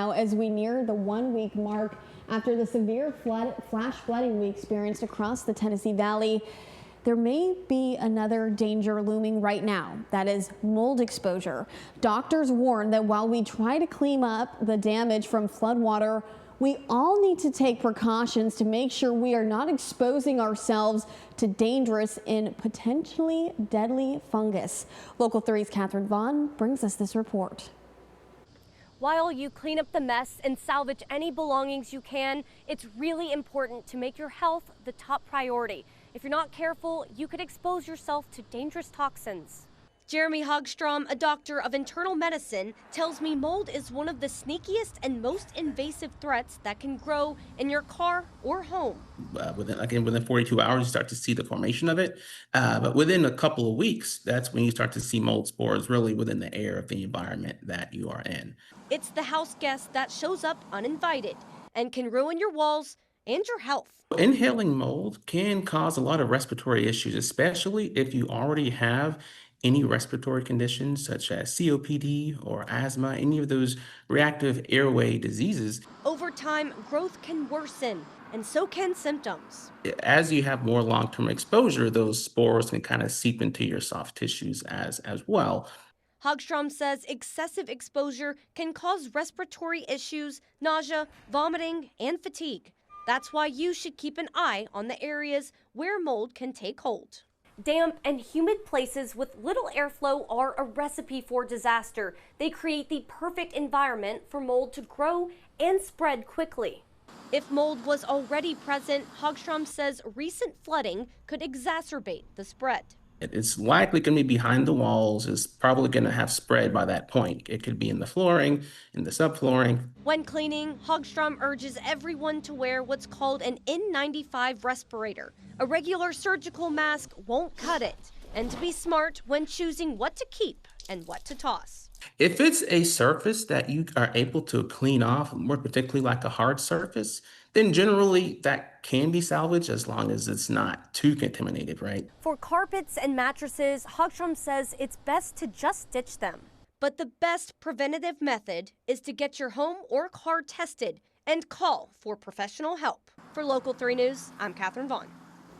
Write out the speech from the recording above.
Now, as we near the 1-week mark after the severe flash flooding we experienced across the Tennessee Valley, there may be another danger looming right now. That is mold exposure. Doctors warn that while we try to clean up the damage from floodwater, we all need to take precautions to make sure we are not exposing ourselves to dangerous and potentially deadly fungus. Local 3's Catherine Vaughn brings us this report. While you clean up the mess and salvage any belongings you can, it's really important to make your health the top priority. If you're not careful, you could expose yourself to dangerous toxins. Jeremy Hogstrom, a doctor of internal medicine, tells me mold is one of the sneakiest and most invasive threats that can grow in your car or home. Within 42 hours, you start to see the formation of it. But within a couple of weeks, that's when you start to see mold spores really within the air of the environment that you are in. It's the house guest that shows up uninvited and can ruin your walls and your health. Inhaling mold can cause a lot of respiratory issues, especially if you already have any respiratory conditions such as COPD or asthma, any of those reactive airway diseases. Over time, growth can worsen, and so can symptoms. As you have more long-term exposure, those spores can kind of seep into your soft tissues as well. Hogstrom says excessive exposure can cause respiratory issues, nausea, vomiting, and fatigue. That's why you should keep an eye on the areas where mold can take hold. Damp and humid places with little airflow are a recipe for disaster. They create the perfect environment for mold to grow and spread quickly. If mold was already present, Hogstrom says recent flooding could exacerbate the spread. It's likely going to be behind the walls. It's probably going to have spread by that point. It could be in the flooring, in the subflooring. When cleaning, Hogstrom urges everyone to wear what's called an N95 respirator. A regular surgical mask won't cut it. And to be smart when choosing what to keep and what to toss. If it's a surface that you are able to clean off, more particularly like a hard surface, then generally that can be salvaged as long as it's not too contaminated, right? For carpets and mattresses, Hogstrom says it's best to just stitch them. But the best preventative method is to get your home or car tested and call for professional help. For Local 3 News, I'm Catherine Vaughn.